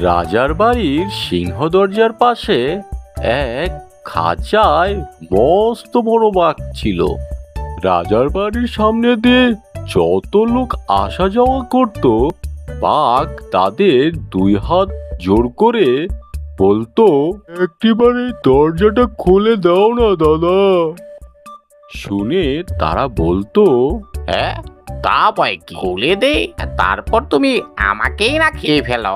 রাজার বাড়ির সিংহ দরজার পাশে এক খাঁচায় মস্ত বড় বাঘ ছিল। রাজার বাড়ির সামনে দিয়ে যত লোক আসা যাওয়া করত, বাঘ তাদের দুই হাত জোর করে বলতো, একটিবারে দরজাটা খুলে দাও না দাদা। শুনে তারা বলতো, হ্যাঁ, তা বয় কি, খুলে দে, তারপর তুমি আমাকেই না খেয়ে ফেলো,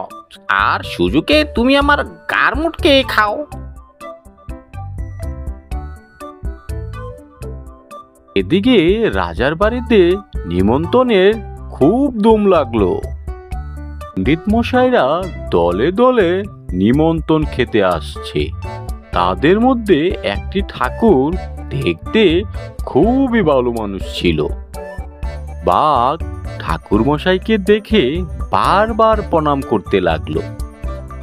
আর সুযোগে তুমি আমার গার মুটকে খাও। এদিকে রাজার বাড়িতে নিমন্ত্রণের খুব দম লাগলো। পণ্ডিত মশাইরা দলে দলে নিমন্ত্রণ খেতে আসছে। তাদের মধ্যে একটি ঠাকুর দেখতে খুবই ভালো মানুষ ছিল। বাঘ ঠাকুর মশাইকে দেখে বারবার প্রণাম করতে লাগলো।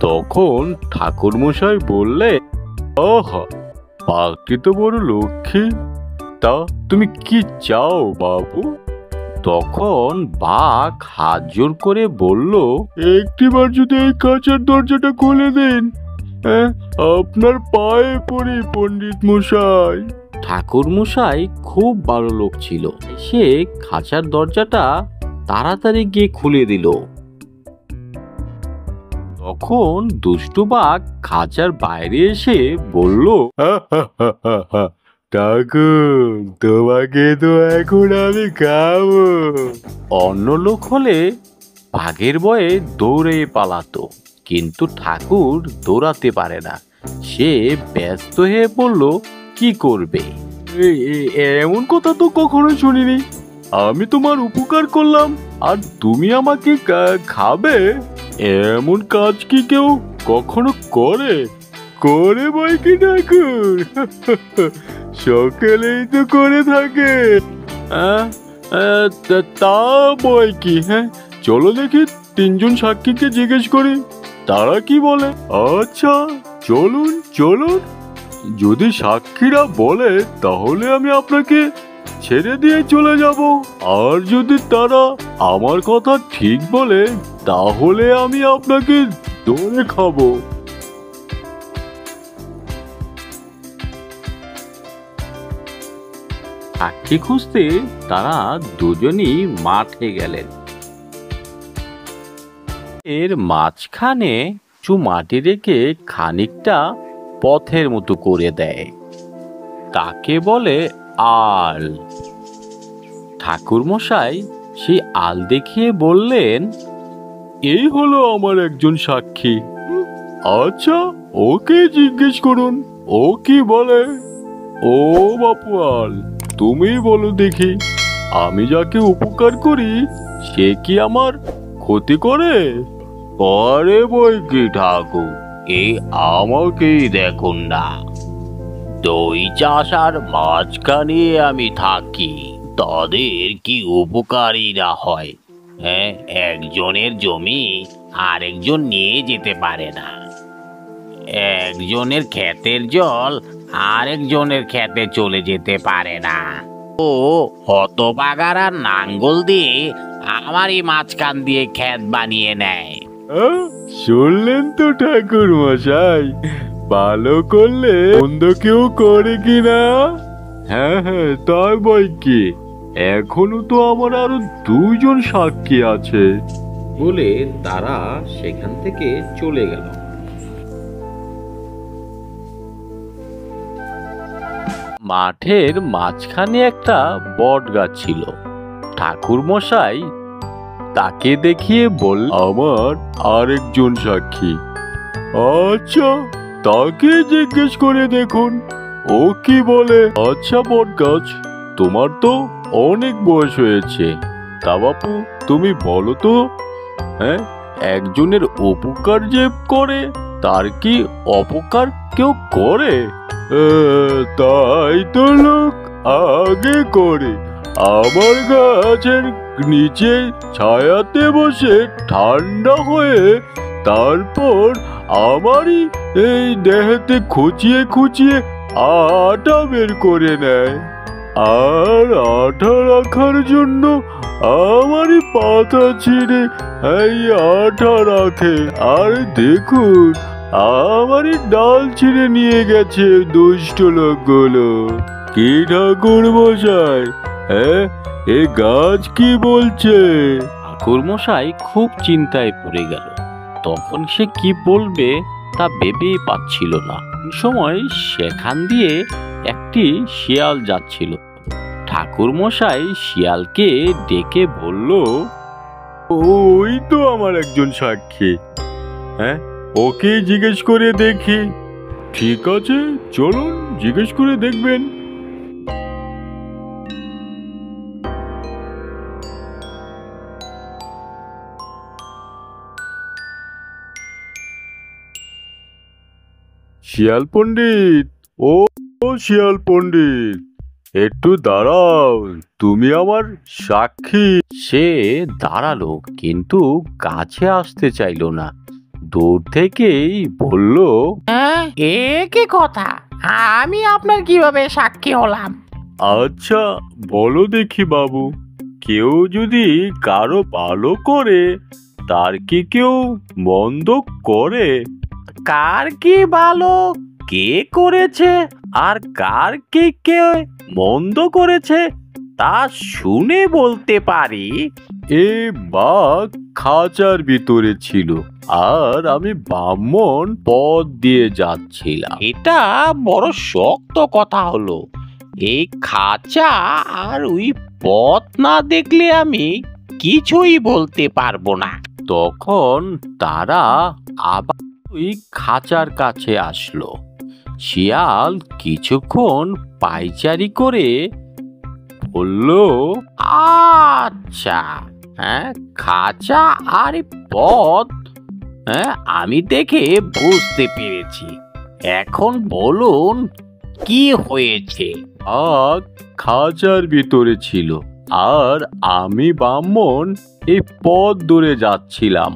তখন ঠাকুর মশাই বললে, আহা, বাঘটি তো বড় লক্ষ্মী, তা তুমি কি চাও বাবু? তখন বাঘ হাত জোর করে বলল, একটিবার যদি এই কাঁচের দরজাটা খুলে দেন, আপনার পায়ে পড়ি পণ্ডিত মশাই। ঠাকুর মশাই খুব ভালো লোক ছিল। সে খাঁচার দরজাটা তাড়াতাড়ি গিয়ে খুলে দিল। তখন দুষ্টু বাঘ খাঁচার বাইরে এসে বলল, ঠাকুর, তোমাকে তো এখন আমি খাবো। অন্য লোক হলে বাঘের ভয়ে দৌড়ে পালাতো, কিন্তু ঠাকুর দৌড়াতে পারে না। সে ব্যস্ত হয়ে বলল, কি করবে? এমন কথা তো কখনো শুনিনি। আমি তোমার উপকার করলাম আর তুমি আমাকে খাবে? এমন কাজ কি কেউ কখনো করে? করে বই কি ঠাকুর? সকলেই তো করে থাকে। তা বই কি? হ্যাঁ, চলো দেখি তিনজন সাক্ষীকে জিজ্ঞেস করি, তারা কি বলে। আচ্ছা, চলুন চলুন। যদি সাক্ষীরা বলে তাহলে আমি আপনাকে ছেড়ে দিয়ে চলে যাব, আর যদি তারা আমার কথা ঠিক বলে তাহলে আমি আপনাকে ধরে খাবো। সাক্ষী খুঁজতে তারা দুজনই মাঠে গেলেন। এর মাঝখানে মাটি রেখে খানিকটা পথের মতো করে দেয়, তাকে বলে আল। ঠাকুর মশাই সেই আল দেখিয়ে বললেন, এই হলো আমার একজন সাক্ষী। আচ্ছা, ওকে জিজ্ঞেস করুন, ও কি বলে। ও বাপু আল, তুমি বলো দেখি, আমি যাকে উপকার করি সে কি আমার ক্ষতি করে? করে বই কি ঠাকুর, এই আমাকেই দেখুন না। দই চাষার মাঝখানে আমি থাকি, তাদের কি উপকারীরা হয়। হ্যাঁ, একজনের জমি আরেকজন নিয়ে যেতে পারে না, একজনের ক্ষেতের জল আরেকজনের ক্ষেতে চলে যেতে পারে না। ও হতবাগার নাঙ্গল দিয়ে আমারই মাঝখান দিয়ে ক্ষেত বানিয়ে নেয়। শুনলেন তো ঠাকুর মশাই, ভালো করলে মন্দ কেউ করে কিনা। হ্যাঁ হ্যাঁ, তাই বই কি, এখনো তো আমার আরো দুইজন সাক্ষী আছে। বলে তারা সেখান থেকে চলে গেল। মাঠের মাঝখানে একটা বট গাছ ছিল। ঠাকুর মশাই তাকে দেখিয়ে বল, আমার আরেকজন সাক্ষী। আচ্ছা, তাকে জিজ্ঞেস করে দেখুন, ও কি বলে। আচ্ছা বট গাছ, তোমার তো অনেক বয়স হয়েছে, তা বাপু তুমি বলো তো, হ্যাঁ, একজনের উপকার যে করে তার কি অপকার কেউ করে? তাই তো লোক আগে করে। আমার গাছের নিচে ছায়াতে বসে ঠান্ডা হয়ে তারপর আমারই এই দেহেতে খুঁচিয়ে খুঁচিয়ে আটা বের করে নেয়। আর আঠা রাখার জন্য আমারই পাতা ছিঁড়ে এই আঠা রাখে। আর দেখুন, আমারই ডাল ছিঁড়ে নিয়ে গেছে দুষ্ট লোকগুলো। কি ঠাকুর মশাই, হ্যাঁ, এ গাছ কি বলছে? ঠাকুর মশাই খুব চিন্তায় পড়ে গেল। তখন সে কি বলবে তা ভেবেই পাচ্ছিল না। সময় সেখান দিয়ে একটি শিয়াল যাচ্ছিল। ঠাকুর মশাই শিয়ালকে ডেকে বলল, ওই তো আমার একজন সাক্ষী, হ্যাঁ, ওকে জিজ্ঞেস করে দেখি। ঠিক আছে, চলুন জিজ্ঞেস করে দেখবেন। শিয়াল পণ্ডিত, ও শিয়াল পণ্ডিত, একটু দাঁড়াও, তুমি আমার সাক্ষী। সে দাঁড়ালো, কিন্তু কাছে আসতে চাইলো না। দূর থেকেই বলল, হ্যাঁ, এ কি কথা? আমি আপনার কিভাবে সাক্ষী হলাম? আচ্ছা বলো দেখি বাবু, কেউ যদি কারো ভালো করে, তার কি কেউ মন্দ করে? কার কি ভালো কে করেছে আর কার কে মন্দ করেছে তা শুনে বলতে পারি। এ বাঘ খাঁচার ভিতরে ছিল, আর আমি ব্রাহ্মণ পথ দিয়ে যাচ্ছিলাম। এটা বড় শক্ত কথা হলো। এই খাঁচা আর ওই পথ না দেখলে আমি কিছুই বলতে পারবো না। তখন তারা আবার ওই খাঁচার কাছে আসলো। শিয়াল কিছুক্ষণ পায়চারি করে বলল, আচ্ছা, হ্যাঁ, খাঁচা আর এই পথ, হ্যাঁ, আমি দেখে বুঝতে পেরেছি। এখন বলুন কি হয়েছে? বাঘ খাঁচার ভিতরে ছিল, আর আমি ব্রাহ্মণ এই পথ ধরে যাচ্ছিলাম।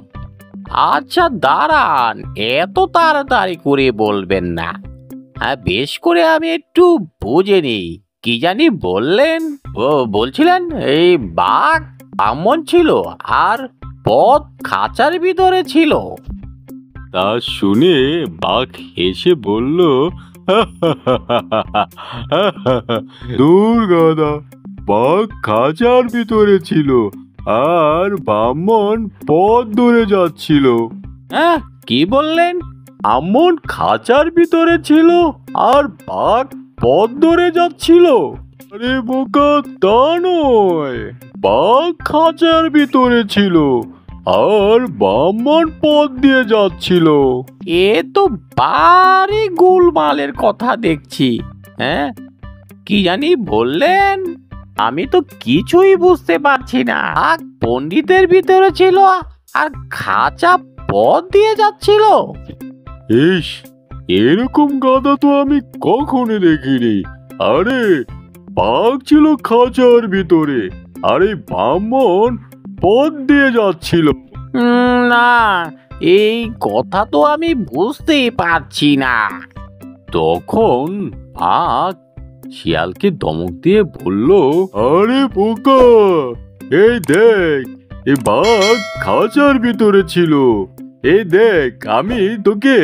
আচ্ছা দাঁড়ান, এত তাড়াতাড়ি করে বলবেন না। হ্যাঁ, বেশ করে আমি একটু বুঝে নিই। কি জানি বললেন? বলছিলেন এই বাঘ ব্রাহ্মণ ছিল আর পথ খাঁচার ভিতরে ছিল। তা শুনে বাঘ হেসে বলল, দূর গাধা, বাঘ খাঁচার ভিতরে ছিল, আর ব্রাহ্মণ পথ ধরে যাচ্ছিল। হ্যাঁ, কি বললেন? ব্রাহ্মণ খাঁচার ভিতরে ছিল, আর বাঘ পথ ধরে যাচ্ছিল? আরে বোকা, তা নয়, বাঘ খাঁচার ভিতরে ছিল, আর ব্রাহ্মণ পথ দিয়ে যাচ্ছিল। এ তো ভারী গোলমালের কথা দেখছি। হ্যাঁ, কি জানি বললেন? আমি তো কিছুই বুঝতে পারছি না। পণ্ডিতের ভিতরে ছিল আর খাঁচা পথ দিয়ে যাচ্ছিল। ইস, এরকম গাধা তো আমি কখনো দেখিনি। আরে, বাঘ ছিল খাঁচার ভিতরে, আর এই ব্রাহ্মণ পথ দিয়ে যাচ্ছিল। না, এই কথা তো আমি বুঝতেই পারছি না। তখন বাঘ শিয়ালকে ধমক দিয়ে বলল, আরে বোকা, এই দেখ, এই বাঘ খাঁচার ভিতরে ছিল। এই দেখ, আমি তোকে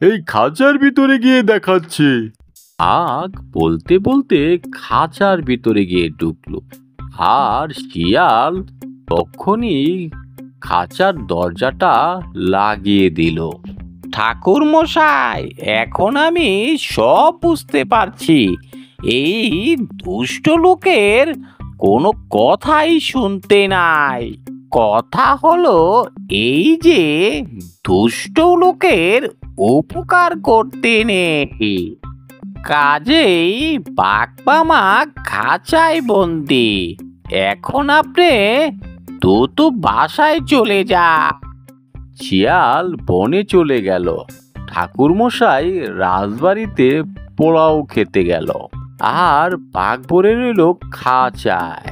এই খাঁচার ভিতরে গিয়ে দেখাচ্ছি। বাঘ বলতে বলতে খাঁচার ভিতরে গিয়ে ঢুকলো, আর শিয়াল তখনই খাঁচার দরজাটা লাগিয়ে দিল। ঠাকুর মশাই, এখন আমি সব বুঝতে পারছি। এই দুষ্ট লোকের কোনো কথাই শুনতে নাই। কথা হলো এই যে, দুষ্ট লোকের উপকার করতে নেই। কাজেই বাঘমামা খাঁচায় বন্দি। এখন আপনি দ্রুত বাসায় চলে যা। শিয়াল বনে চলে গেল। ঠাকুরমশাই রাজবাড়িতে পোলাও খেতে গেল, আর বাঘ পড়ে রইল খাঁচায়।